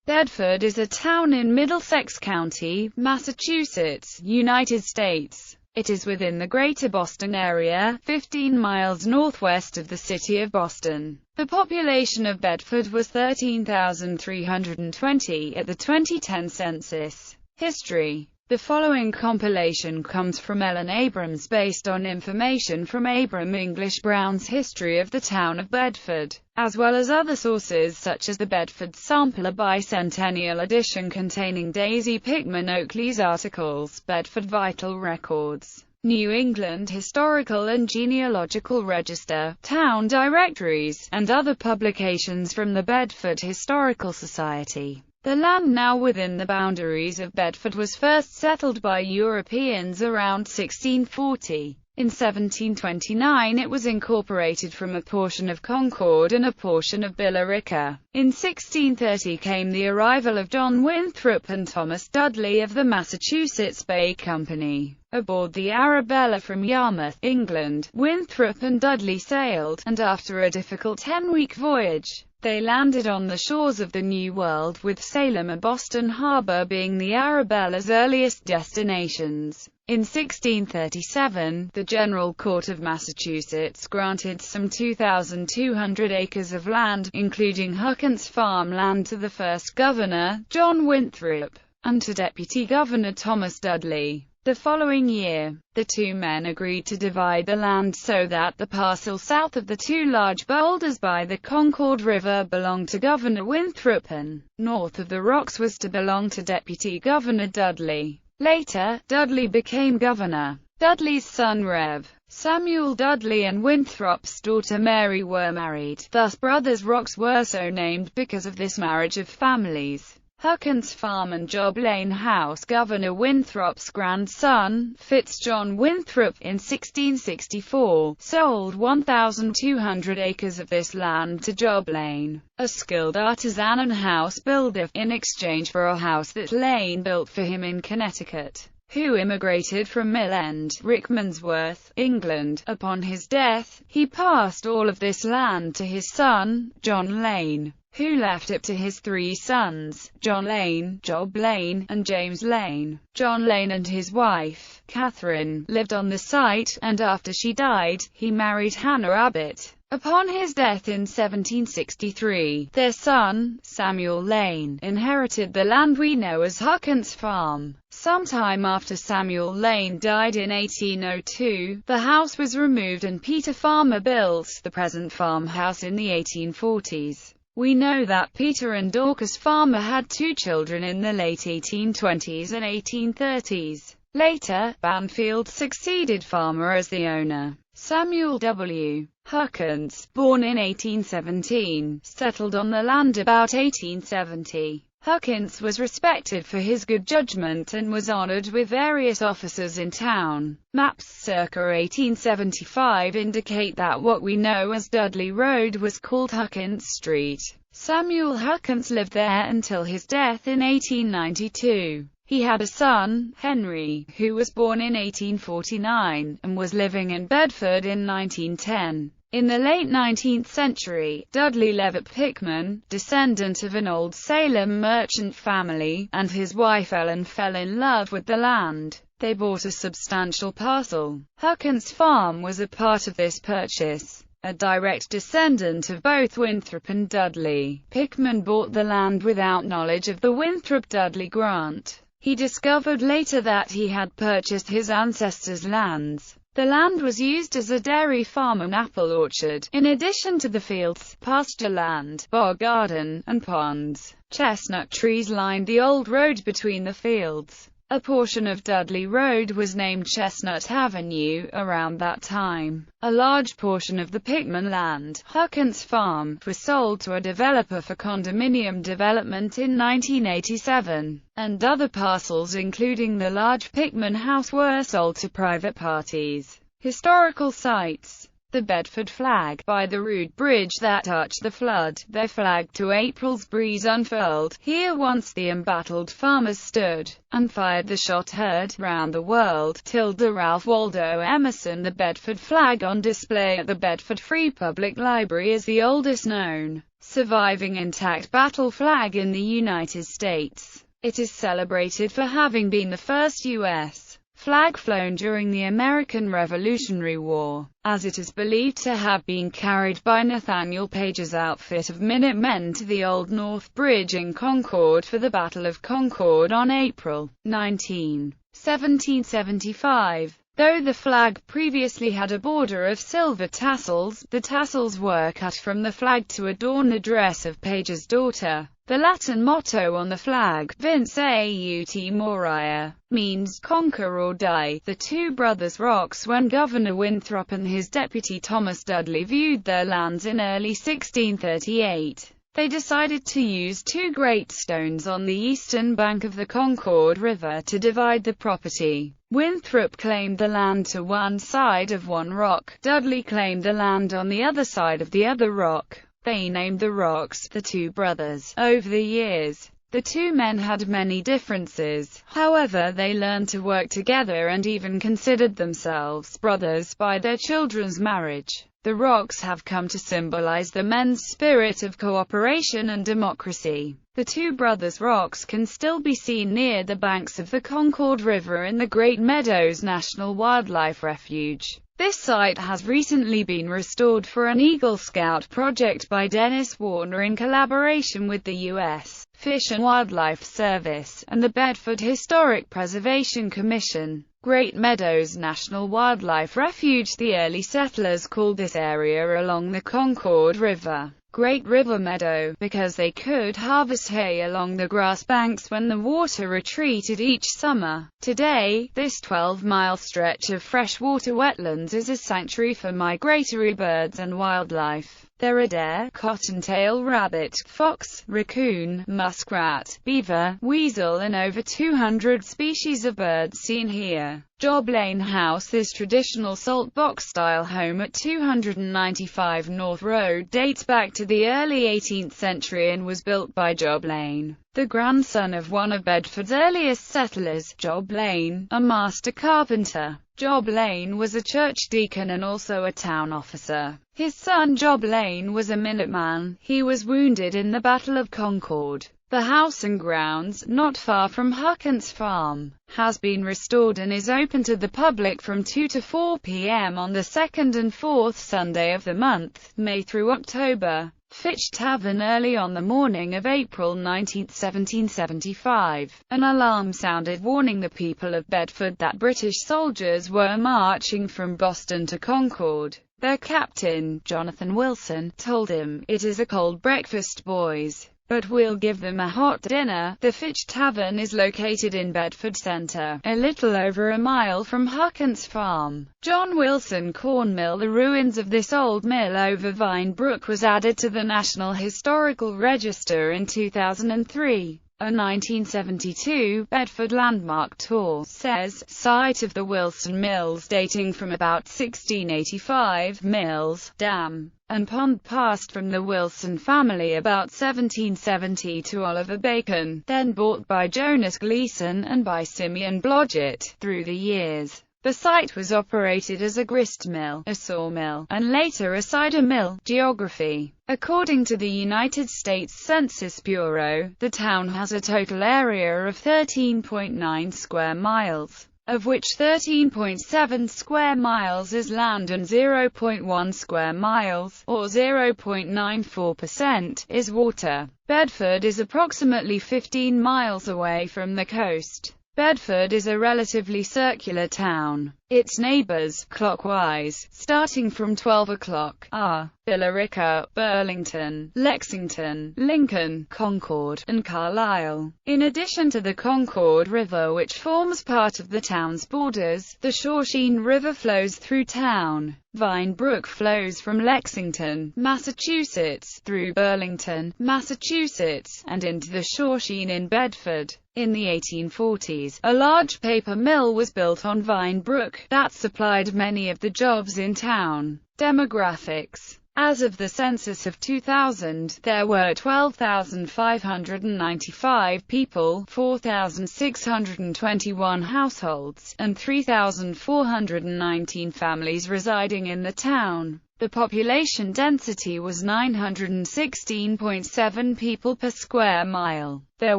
Bedford is a town in Middlesex County, Massachusetts, United States. It is within the Greater Boston area, 15 miles northwest of the city of Boston. The population of Bedford was 13,320 at the 2010 census. History. The following compilation comes from Ellen Abrams based on information from Abram English Brown's History of the Town of Bedford, as well as other sources such as the Bedford Sampler Bicentennial Edition containing Daisy Pickman Oakley's articles, Bedford Vital Records, New England Historical and Genealogical Register, Town Directories, and other publications from the Bedford Historical Society. The land now within the boundaries of Bedford was first settled by Europeans around 1640. In 1729 it was incorporated from a portion of Concord and a portion of Billerica. In 1630 came the arrival of John Winthrop and Thomas Dudley of the Massachusetts Bay Company. Aboard the Arabella from Yarmouth, England, Winthrop and Dudley sailed, and after a difficult 10-week voyage, they landed on the shores of the New World, with Salem and Boston Harbor being the Arabella's earliest destinations. In 1637, the General Court of Massachusetts granted some 2,200 acres of land, including Huckins farm land, to the first governor, John Winthrop, and to Deputy Governor Thomas Dudley. The following year, the two men agreed to divide the land so that the parcel south of the two large boulders by the Concord River belonged to Governor Winthrop and north of the rocks was to belong to Deputy Governor Dudley. Later, Dudley became governor. Dudley's son Rev. Samuel Dudley and Winthrop's daughter Mary were married. Thus Brothers Rocks were so named because of this marriage of families. Huckins Farm and Job Lane House. Governor Winthrop's grandson, John Winthrop, in 1664, sold 1,200 acres of this land to Job Lane, a skilled artisan and house builder, in exchange for a house that Lane built for him in Connecticut, who immigrated from Mill End, Rickmansworth, England. Upon his death, he passed all of this land to his son, John Lane, who left it to his three sons, John Lane, Job Lane, and James Lane. John Lane and his wife, Catherine, lived on the site, and after she died, he married Hannah Abbott. Upon his death in 1763, their son, Samuel Lane, inherited the land we know as Huckins Farm. Sometime after Samuel Lane died in 1802, the house was removed and Peter Farmer built the present farmhouse in the 1840s. We know that Peter and Dorcas Farmer had two children in the late 1820s and 1830s. Later, Banfield succeeded Farmer as the owner. Samuel W. Huckins, born in 1817, settled on the land about 1870. Huckins was respected for his good judgment and was honored with various officers in town. Maps circa 1875 indicate that what we know as Dudley Road was called Huckins Street. Samuel Huckins lived there until his death in 1892. He had a son, Henry, who was born in 1849, and was living in Bedford in 1910. In the late 19th century, Dudley Levitt Pickman, descendant of an old Salem merchant family, and his wife Ellen fell in love with the land. They bought a substantial parcel. Huckins Farm was a part of this purchase. A direct descendant of both Winthrop and Dudley, Pickman bought the land without knowledge of the Winthrop-Dudley grant. He discovered later that he had purchased his ancestors' lands. The land was used as a dairy farm and apple orchard, in addition to the fields, pasture land, bog garden, and ponds. Chestnut trees lined the old road between the fields. A portion of Dudley Road was named Chestnut Avenue around that time. A large portion of the Pickman land, Huckins Farm, was sold to a developer for condominium development in 1987, and other parcels including the large Pickman house were sold to private parties. Historical sites. the Bedford flag, by the rude bridge that arched the flood, their flag to April's breeze unfurled. Here once the embattled farmers stood, and fired the shot heard round the world. Ralph Waldo Emerson. The Bedford flag on display at the Bedford Free Public Library is the oldest known surviving intact battle flag in the United States. It is celebrated for having been the first U.S. flag flown during the American Revolutionary War, as it is believed to have been carried by Nathaniel Page's outfit of Minutemen to the Old North Bridge in Concord for the Battle of Concord on April 19, 1775. Though the flag previously had a border of silver tassels, the tassels were cut from the flag to adorn the dress of Page's daughter. The Latin motto on the flag, Vince Aut Moriah, means conquer or die. The two brothers rocks. When Governor Winthrop and his deputy Thomas Dudley viewed their lands in early 1638, they decided to use two great stones on the eastern bank of the Concord River to divide the property. Winthrop claimed the land to one side of one rock. Dudley claimed the land on the other side of the other rock. They named the rocks the Two Brothers. Over the years, the two men had many differences. However, they learned to work together and even considered themselves brothers by their children's marriage. The rocks have come to symbolize the men's spirit of cooperation and democracy. The Two Brothers rocks can still be seen near the banks of the Concord River in the Great Meadows National Wildlife Refuge. This site has recently been restored for an Eagle Scout project by Dennis Warner in collaboration with the U.S. Fish and Wildlife Service, and the Bedford Historic Preservation Commission. Great Meadows National Wildlife Refuge. The early settlers called this area along the Concord River Great River Meadow, because they could harvest hay along the grass banks when the water retreated each summer. Today, this 12-mile stretch of freshwater wetlands is a sanctuary for migratory birds and wildlife. There are deer, cottontail rabbit, fox, raccoon, muskrat, beaver, weasel and over 200 species of birds seen here. Job Lane House. This traditional salt box-style home at 295 North Road dates back to the early 18th century and was built by Job Lane, the grandson of one of Bedford's earliest settlers, Job Lane, a master carpenter. Job Lane was a church deacon and also a town officer. His son Job Lane was a Minuteman. He was wounded in the Battle of Concord. The house and grounds, not far from Huckins Farm, has been restored and is open to the public from 2 to 4 p.m. on the second and fourth Sunday of the month, May through October. Fitch Tavern. Early on the morning of April 19, 1775, an alarm sounded warning the people of Bedford that British soldiers were marching from Boston to Concord. Their captain, Jonathan Wilson, told him, "It is a cold breakfast, boys, but we'll give them a hot dinner." The Fitch Tavern is located in Bedford Center, a little over a mile from Huckins Farm. John Wilson Corn Mill. The ruins of this old mill over Vine Brook was added to the National Historical Register in 2003. A 1972 Bedford landmark tour says, site of the Wilson Mills dating from about 1685, mills, dam, and pond passed from the Wilson family about 1770 to Oliver Bacon, then bought by Jonas Gleason and by Simeon Blodgett. Through the years, the site was operated as a grist mill, a sawmill, and later a cider mill. Geography. According to the United States Census Bureau, the town has a total area of 13.9 square miles, of which 13.7 square miles is land and 0.1 square miles, or 0.94%, is water. Bedford is approximately 15 miles away from the coast. Bedford is a relatively circular town. Its neighbors, clockwise, starting from 12 o'clock, are Billerica, Burlington, Lexington, Lincoln, Concord, and Carlisle. In addition to the Concord River, which forms part of the town's borders, the Shawshene River flows through town. Vine Brook flows from Lexington, Massachusetts, through Burlington, Massachusetts, and into the Shawshene in Bedford. In the 1840s, a large paper mill was built on Vine Brook work that supplied many of the jobs in town. Demographics. As of the census of 2000, there were 12,595 people, 4,621 households, and 3,419 families residing in the town. The population density was 916.7 people per square mile. There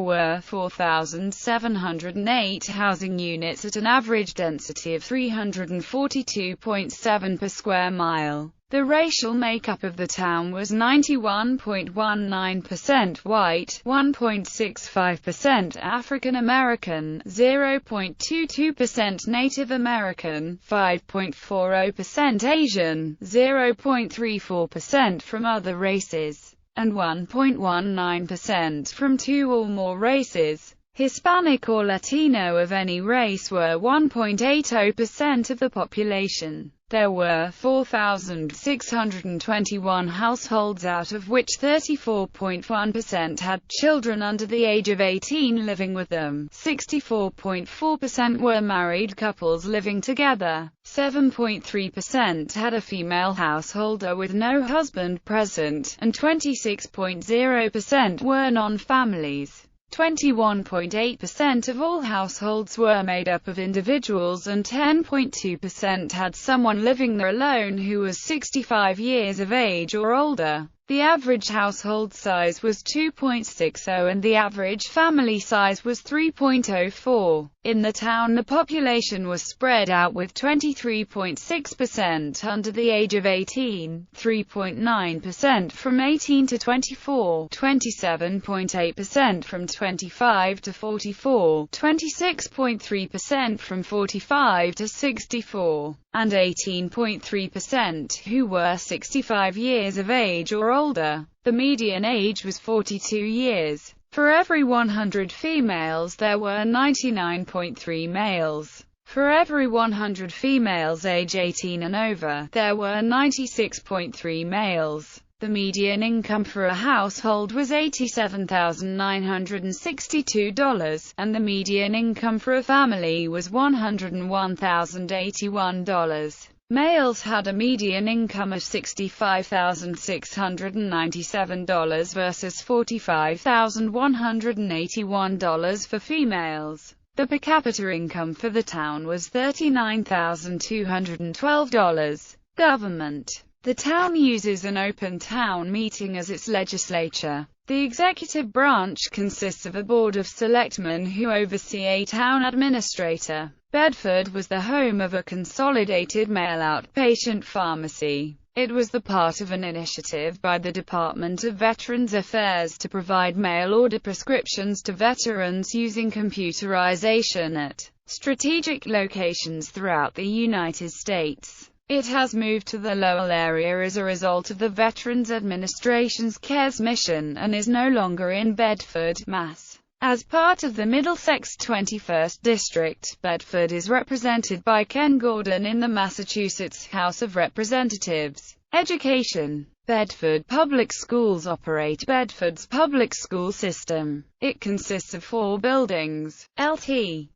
were 4,708 housing units at an average density of 342.7 per square mile. The racial makeup of the town was 91.19% white, 1.65% African American, 0.22% Native American, 5.40% Asian, 0.34% from other races, and 1.19% from two or more races. Hispanic or Latino of any race were 1.80% of the population. There were 4,621 households, out of which 34.1% had children under the age of 18 living with them, 64.4% were married couples living together, 7.3% had a female householder with no husband present, and 26.0% were non-families. 21.8% of all households were made up of individuals, and 10.2% had someone living there alone who was 65 years of age or older. The average household size was 2.60 and the average family size was 3.04. In the town, the population was spread out, with 23.6% under the age of 18, 3.9% from 18 to 24, 27.8% from 25 to 44, 26.3% from 45 to 64, and 18.3% who were 65 years of age or older. The median age was 42 years. For every 100 females there were 99.3 males. For every 100 females age 18 and over, there were 96.3 males. The median income for a household was $87,962, and the median income for a family was $101,081. Males had a median income of $65,697 versus $45,181 for females. The per capita income for the town was $39,212. Government. The town uses an open town meeting as its legislature. The executive branch consists of a board of selectmen who oversee a town administrator. Bedford was the home of a consolidated mail outpatient pharmacy. It was the part of an initiative by the Department of Veterans Affairs to provide mail-order prescriptions to veterans using computerization at strategic locations throughout the United States. It has moved to the Lowell area as a result of the Veterans Administration's CARES mission and is no longer in Bedford, Mass. As part of the Middlesex 21st District, Bedford is represented by Ken Gordon in the Massachusetts House of Representatives. Education. Bedford Public Schools operate Bedford's public school system. It consists of 4 buildings: Lt.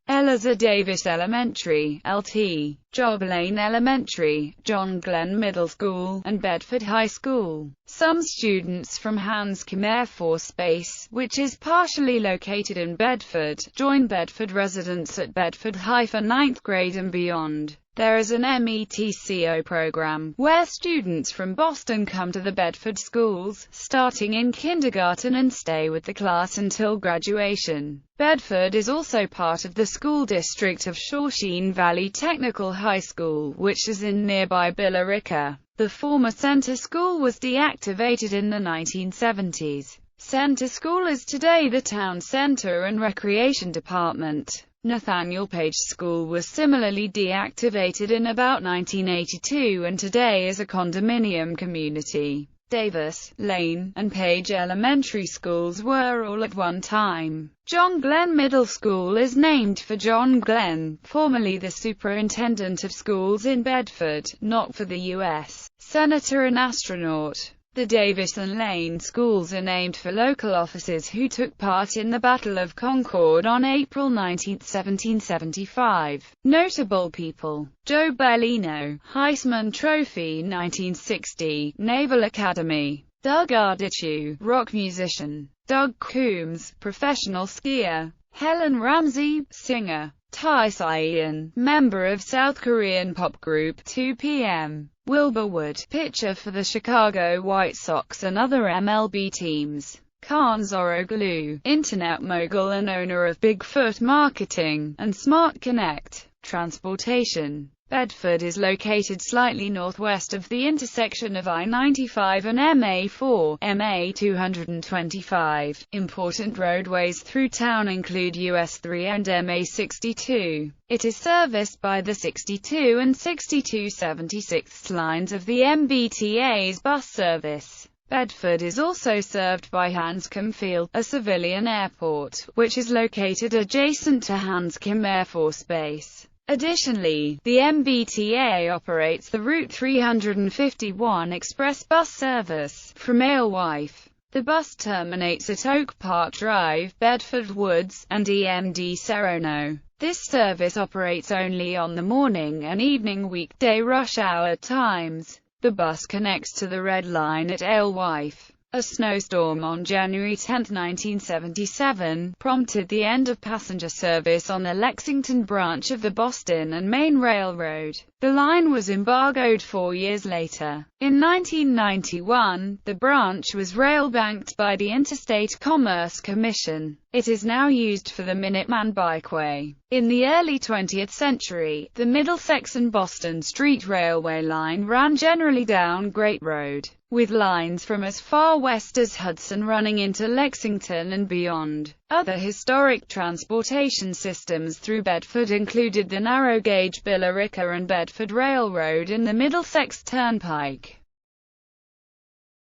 Eliza Davis Elementary, Lt. Job Lane Elementary, John Glenn Middle School, and Bedford High School. Some students from Hanscom Air Force Base, which is partially located in Bedford, join Bedford residents at Bedford High for 9th grade and beyond. There is an METCO program, where students from Boston come to the Bedford schools, starting in kindergarten and stay with the class until graduation. Bedford is also part of the school district of Shawshene Valley Technical High School, which is in nearby Billerica. The former Center School was deactivated in the 1970s. Center School is today the town center and recreation department. Nathaniel Page School was similarly deactivated in about 1982 and today is a condominium community. Davis, Lane, and Page elementary schools were all at one time. John Glenn Middle School is named for John Glenn, formerly the superintendent of schools in Bedford, not for the U.S. Senator and astronaut. The Davis and Lane schools are named for local officers who took part in the Battle of Concord on April 19, 1775. Notable people: Joe Bellino, Heisman Trophy 1960, Naval Academy; Doug Ardichu, rock musician; Doug Coombs, professional skier; Helen Ramsey, singer; Tai Sye-in, member of South Korean pop group 2PM; Wilbur Wood, pitcher for the Chicago White Sox and other MLB teams; Khan Zoroglu, internet mogul and owner of Bigfoot Marketing and Smart Connect. Transportation. Bedford is located slightly northwest of the intersection of I-95 and MA4, MA225. Important roadways through town include US 3 and MA62. It is serviced by the 62 and 62/76 lines of the MBTA's bus service. Bedford is also served by Hanscom Field, a civilian airport, which is located adjacent to Hanscom Air Force Base. Additionally, the MBTA operates the Route 351 express bus service from Alewife. The bus terminates at Oak Park Drive, Bedford Woods, and EMD Serrano. This service operates only on the morning and evening weekday rush hour times. The bus connects to the Red Line at Alewife. A snowstorm on January 10, 1977, prompted the end of passenger service on the Lexington branch of the Boston and Maine Railroad. The line was embargoed 4 years later. In 1991, the branch was rail-banked by the Interstate Commerce Commission. It is now used for the Minuteman Bikeway. In the early 20th century, the Middlesex and Boston Street Railway line ran generally down Great Road, with lines from as far west as Hudson running into Lexington and beyond. Other historic transportation systems through Bedford included the narrow-gauge Billerica and Bedford Railroad and the Middlesex Turnpike.